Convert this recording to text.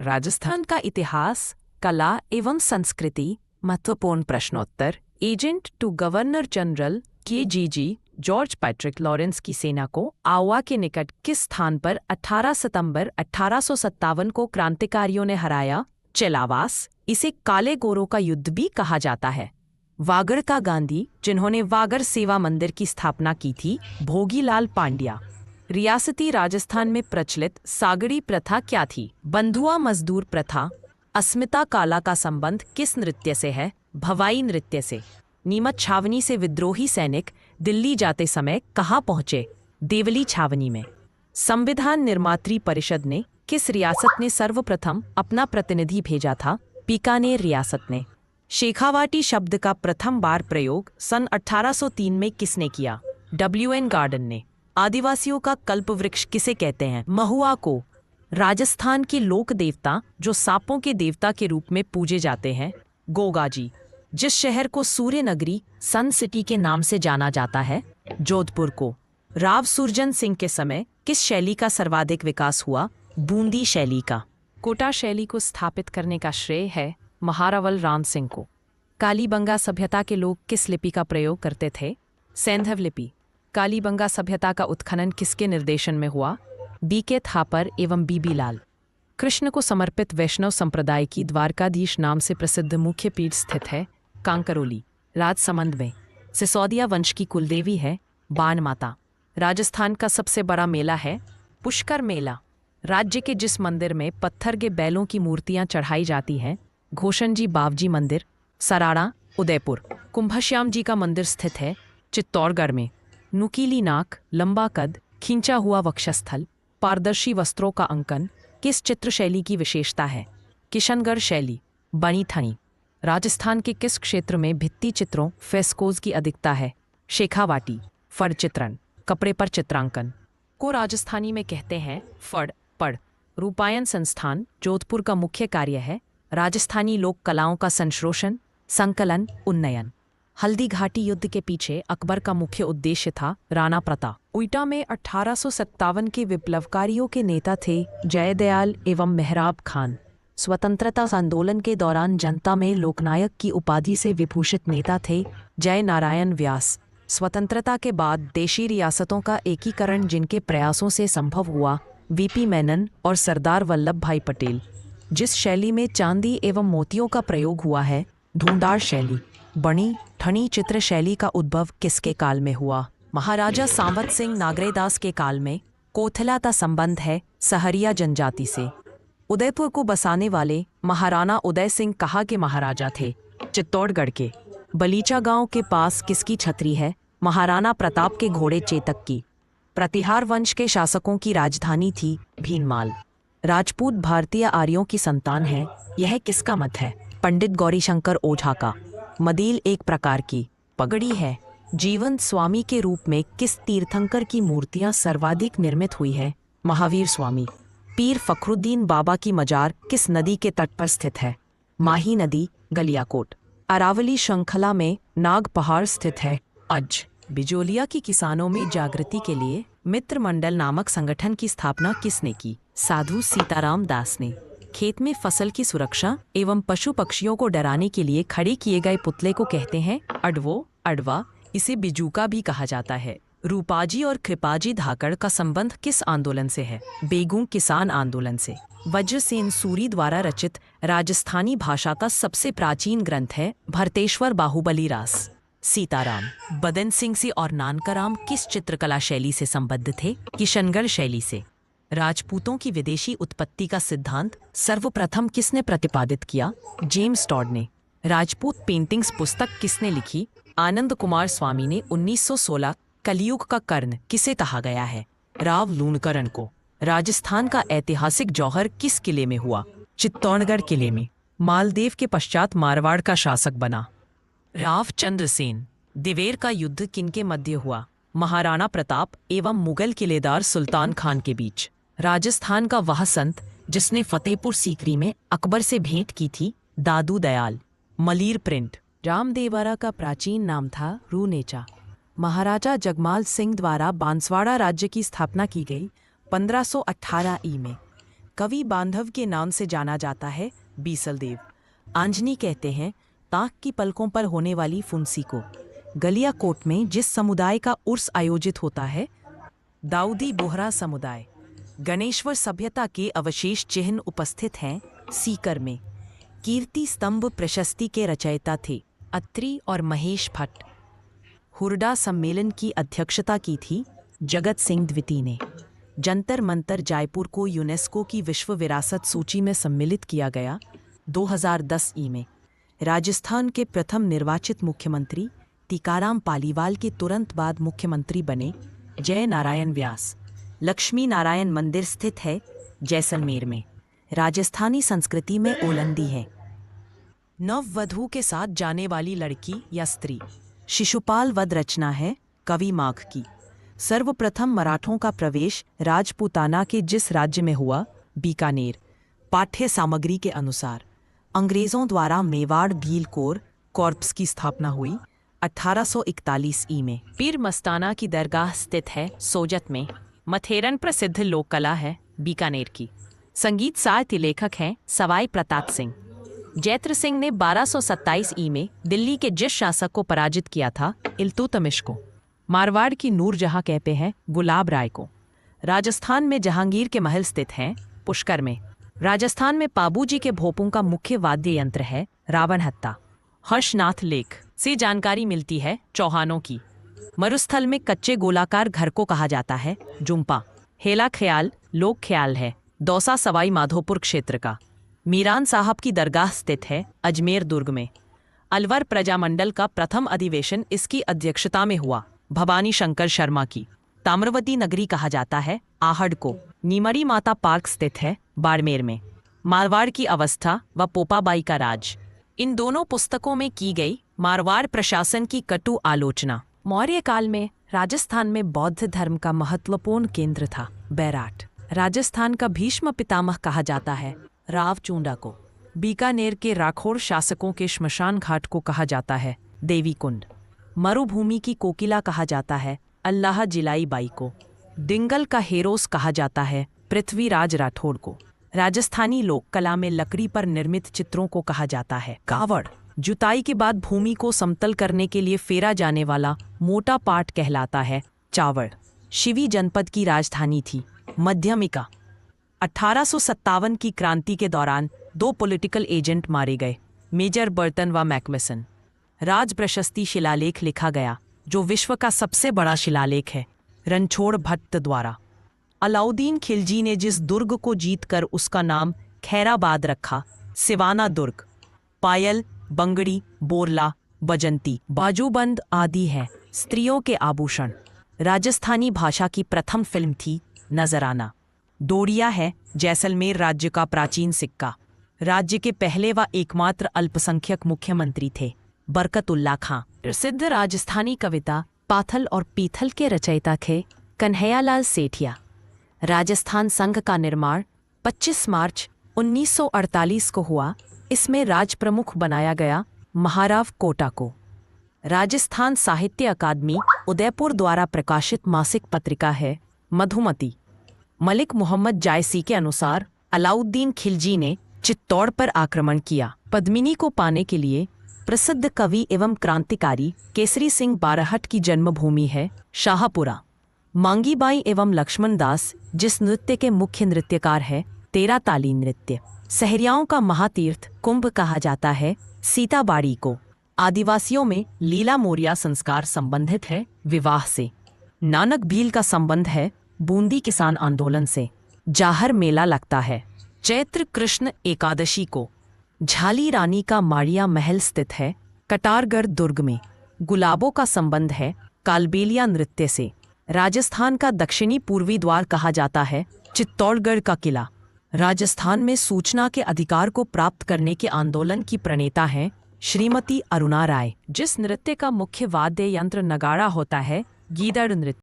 राजस्थान का इतिहास, कला एवं संस्कृति। महत्वपूर्ण प्रश्नोत्तर। Agent to governor general KGG George Patrick Lawrence की सेना को आवा के निकट किस स्थान पर 18 सितंबर 1857 को क्रांतिकारियों ने हराया? चेलावास। इसे काले गोरों का युद्ध भी कहा जाता है। वागड़ का गांधी, जिन्होंने वागड़ सेवा मंदिर की स्थापना की थी, भोगीलाल पांड्या। रियासती राजस्थान में प्रचलित सागड़ी प्रथा क्या थी? बंधुआ मजदूर प्रथा। अस्मिता काला का संबंध किस नृत्य से है? भवाई नृत्य से। नीमच छावनी से विद्रोही सैनिक दिल्ली जाते समय कहाँ पहुंचे? देवली छावनी में। संविधान निर्मात्री परिषद ने किस रियासत ने सर्वप्रथम अपना प्रतिनिधि भेजा था? बीकानेर रियासत ने। शेखावाटी शब्द का प्रथम बार प्रयोग सन 1803 में किसने किया? WN गार्डन ने। आदिवासियों का कल्पवृक्ष किसे कहते हैं? महुआ को। राजस्थान के लोक देवता जो सांपों के देवता के रूप में पूजे जाते हैं? गोगाजी। जिस शहर को सूर्य नगरी सन सिटी के नाम से जाना जाता है? जोधपुर को। राव सुरजन सिंह के समय किस शैली का सर्वाधिक विकास हुआ? बूंदी शैली का। कोटा शैली को स्थापित करने का श्रेय है महारावल राम सिंह को। कालीबंगा सभ्यता के लोग किस लिपि का प्रयोग करते थे? सैंधव लिपि। कालीबंगा सभ्यता का उत्खनन किसके निर्देशन में हुआ? BK थापर एवं BB लाल। कृष्ण को समर्पित वैष्णव संप्रदाय की द्वारकाधीश नाम से प्रसिद्ध मुख्य पीठ स्थित है? कांकरोली। राजसमंद में। सिसोदिया वंश की कुलदेवी है बाण माता। राजस्थान का सबसे बड़ा मेला है पुष्कर मेला। राज्य के जिस मंदिर में पत्थर के बैलों की मूर्तियां चढ़ाई जाती हैं? घोषण जी बावजी मंदिर, सराड़ा, उदयपुर। कुंभश्याम जी का मंदिर स्थित है चित्तौड़गढ़ में। नुकीली नाक, लंबा कद, खींचा हुआ वक्षस्थल, पारदर्शी वस्त्रों का अंकन किस चित्र शैली की विशेषता है? किशनगढ़ शैली। बनी थनी। राजस्थान के किस क्षेत्र में भित्ति चित्रों फेस्कोज की अधिकता है? शेखावाटी। फड़ चित्रण, कपड़े पर चित्रांकन को राजस्थानी में कहते हैं फड़ पड़। रूपायन संस्थान जोधपुर का मुख्य कार्य है राजस्थानी लोक कलाओं का संश्लेषण, संकलन, उन्नयन। हल्दी घाटी युद्ध के पीछे अकबर का मुख्य उद्देश्य था राणा प्रताप। उइटा में 1857 के विप्लवकारियों के नेता थे जयदयाल एवं मेहराब खान। स्वतंत्रता आंदोलन के दौरान जनता में लोकनायक की उपाधि से विभूषित नेता थे जय नारायण व्यास। स्वतंत्रता के बाद देशी रियासतों का एकीकरण जिनके प्रयासों से संभव हुआ, VP मेनन और सरदार वल्लभ भाई पटेल। जिस शैली में चांदी एवं मोतियों का प्रयोग हुआ है? ढूंढाड़ शैली। बणी ठनी चित्र शैली का उद्भव किसके काल में हुआ? महाराजा सांवत सिंह नागरेदास के काल में। कोथला का संबंध है सहरिया जनजाति से। उदयपुर को बसाने वाले महाराणा उदय सिंह कहाँ के महाराजा थे? चित्तौड़गढ़ के। बलीचा गांव के पास किसकी छतरी है? महाराणा प्रताप के घोड़े चेतक की। प्रतिहार वंश के शासकों की राजधानी थी भीनमाल। राजपूत भारतीय आर्यों की संतान है, यह किसका मत है? पंडित गौरीशंकर ओझा का। मदील एक प्रकार की पगड़ी है। जीवंत स्वामी के रूप में किस तीर्थंकर की मूर्तियां सर्वाधिक निर्मित हुई है? महावीर स्वामी। पीर फखरुद्दीन बाबा की मजार किस नदी के तट पर स्थित है? माही नदी, गलियाकोट। अरावली श्रृंखला में नाग पहाड़ स्थित है अज। बिजोलिया की किसानों में जागृति के लिए मित्र मंडल नामक संगठन की स्थापना किसने की? साधु सीताराम दास ने। खेत में फसल की सुरक्षा एवं पशु पक्षियों को डराने के लिए खड़े किए गए पुतले को कहते हैं अडवो, अडवा। इसे बिजूका भी कहा जाता है। रूपाजी और कृपाजी धाकड़ का संबंध किस आंदोलन से है? बेगू किसान आंदोलन से। वज्रसेन सूरी द्वारा रचित राजस्थानी भाषा का सबसे प्राचीन ग्रंथ है भरतेश्वर बाहुबली रास। सीताराम। बदन सिंह से और नानकाराम किस चित्रकला शैली से संबद्ध थे? किशनगढ़ शैली से। राजपूतों की विदेशी उत्पत्ति का सिद्धांत सर्वप्रथम किसने प्रतिपादित किया? जेम्स टॉड ने। राजपूत पेंटिंग्स पुस्तक किसने लिखी? आनंद कुमार स्वामी ने। 1916 कलयुग का कर्ण किसे कहा गया है? राव लूणकरण को। राजस्थान का ऐतिहासिक जौहर किस किले में हुआ? चित्तौड़गढ़ किले में। मालदेव के पश्चात मारवाड़ का शासक बना राव चंद्रसेन। दिवेर का युद्ध किनके मध्य हुआ? महाराणा प्रताप एवं मुगल किलेदार सुल्तान खान के बीच। राजस्थान का वह संत जिसने फतेहपुर सीकरी में अकबर से भेंट की थी? दादू दयाल। मलीर प्रिंट। रामदेवरा का प्राचीन नाम था रूनेचा। महाराजा जगमाल सिंह द्वारा बांसवाड़ा राज्य की स्थापना की गई 1518 ई में। कवि बांधव के नाम से जाना जाता है बीसल देव। आंजनी कहते हैं ताक की पलकों पर होने वाली फुंसी को। गलियाकोट में जिस समुदाय का उर्स आयोजित होता है, दाऊदी बोहरा समुदाय। गणेश्वर सभ्यता के अवशेष चिन्ह उपस्थित हैं सीकर में। कीर्ति स्तंभ प्रशस्ति के रचयिता थे अत्रि और महेश भट्ट। हुरडा सम्मेलन की अध्यक्षता की थी जगत सिंह द्वितीय ने। जंतर मंतर जयपुर को यूनेस्को की विश्व विरासत सूची में सम्मिलित किया गया 2010 में। राजस्थान के प्रथम निर्वाचित मुख्यमंत्री टीकाराम पालीवाल के तुरंत बाद मुख्यमंत्री बने जय नारायण व्यास। लक्ष्मी नारायण मंदिर स्थित है जैसलमेर में। राजस्थानी संस्कृति में ओलंदी है नववधू के साथ जाने वाली लड़की या स्त्री। शिशुपाल वध रचना है कवि माघ की। सर्वप्रथम मराठों का प्रवेश राजपूताना के जिस राज्य में हुआ, बीकानेर। पाठ्य सामग्री के अनुसार अंग्रेजों द्वारा मेवाड़ भील कॉर्प्स की स्थापना हुई 1841 में। पीर मस्ताना की दरगाह स्थित है सोजत में। मथेरन प्रसिद्ध लोक कला है बीकानेर की। संगीत साहित्य लेखक हैं सवाई प्रताप सिंह। जैत्र सिंह ने 1227 में दिल्ली के जिस शासक को पराजित किया था, इल्तुतमिश को। मारवाड़ की नूरजहां कहते हैं गुलाब राय को। राजस्थान में जहांगीर के महल स्थित हैं पुष्कर में। राजस्थान में पाबूजी के भोपों का मुख्य वाद्य यंत्र है रावण हत्ता। हर्षनाथ लेख से जानकारी मिलती है चौहानों की। मरुस्थल में कच्चे गोलाकार घर को कहा जाता है जुम्पा। हेला ख्याल लोक ख्याल है दौसा सवाई माधोपुर क्षेत्र का। मीरान साहब की दरगाह स्थित है अजमेर दुर्ग में। अलवर प्रजामंडल का प्रथम अधिवेशन इसकी अध्यक्षता में हुआ भवानी शंकर शर्मा की। ताम्रवती नगरी कहा जाता है आहड़ को। नीमड़ी माता पार्क स्थित है बाड़मेर में। मारवाड़ की अवस्था व पोपाबाई का राज, इन दोनों पुस्तकों में की गई मारवाड़ प्रशासन की कटु आलोचना। मौर्य काल में राजस्थान में बौद्ध धर्म का महत्वपूर्ण केंद्र था बैराट। राजस्थान का भीष्म पितामह कहा जाता है राव चूंडा को। बीकानेर के राठौड़ शासकों के श्मशान घाट को कहा जाता है देवी कुंड। मरुभूमि की कोकिला कहा जाता है अल्लाह जिलाई बाई को। दिंगल का हेरोस कहा जाता है पृथ्वीराज राठौड़ को। राजस्थानी लोक कला में लकड़ी पर निर्मित चित्रों को कहा जाता है कावड़। जुताई के बाद भूमि को समतल करने के लिए फेरा जाने वाला मोटा पाट कहलाता है चावड़। शिवी जनपद की राजधानी थी मध्यमिका। 1857 की क्रांति के दौरान 2 पॉलिटिकल एजेंट मारे गए, मेजर बर्टन व मैकमिसन। राज प्रशस्ति शिलालेख लिखा गया जो विश्व का सबसे बड़ा शिलालेख है रणछोड़ भट्ट द्वारा। अलाउद्दीन खिलजी ने जिस दुर्ग को जीतकर उसका नाम खैराबाद रखा, सिवाना दुर्ग। पायल, बंगड़ी, बोरला, बजंती, बाजूबंद आदि हैं स्त्रियों के आभूषण। राजस्थानी भाषा की प्रथम फिल्म थी नजराना। डोरिया है जैसलमेर राज्य का प्राचीन सिक्का। राज्य के पहले व एकमात्र अल्पसंख्यक मुख्यमंत्री थे बरकतुल्ला खां। प्रसिद्ध राजस्थानी कविता पाथल और पीथल के रचयिता थे कन्हैयालाल सेठिया। राजस्थान संघ का निर्माण 25 मार्च 1948 को हुआ। इसमें राज प्रमुख बनाया गया महाराव कोटा को। राजस्थान साहित्य अकादमी उदयपुर द्वारा प्रकाशित मासिक पत्रिका है मधुमती। मलिक मोहम्मद जायसी के अनुसार अलाउद्दीन खिलजी ने चित्तौड़ पर आक्रमण किया। पद्मिनी को पाने के लिए प्रसिद्ध कवि एवं क्रांतिकारी केसरी सिंह बारहट की जन्मभूमि है शाहपुरा। मांगीबाई एवं लक्ष्मण दास जिस नृत्य के मुख्य नृत्यकार है तेरा ताली नृत्य। सहरियाओं का महातीर्थ कुंभ कहा जाता है सीताबाड़ी को। आदिवासियों में लीला मोरिया संस्कार संबंधित है विवाह से। नानक भील का संबंध है बूंदी किसान आंदोलन से। जाहर मेला लगता है चैत्र कृष्ण एकादशी को। झाली रानी का माड़िया महल स्थित है कटारगढ़ दुर्ग में। गुलाबों का संबंध है कालबेलिया नृत्य से। राजस्थान का दक्षिणी पूर्वी द्वार कहा जाता है चित्तौड़गढ़ का किला। राजस्थान में सूचना के अधिकार को प्राप्त करने के आंदोलन की प्रणेता हैं श्रीमती अरुणा राय। जिस नृत्य का मुख्य वाद्य यंत्र नगाड़ा होता है गीदड़ नृत्य।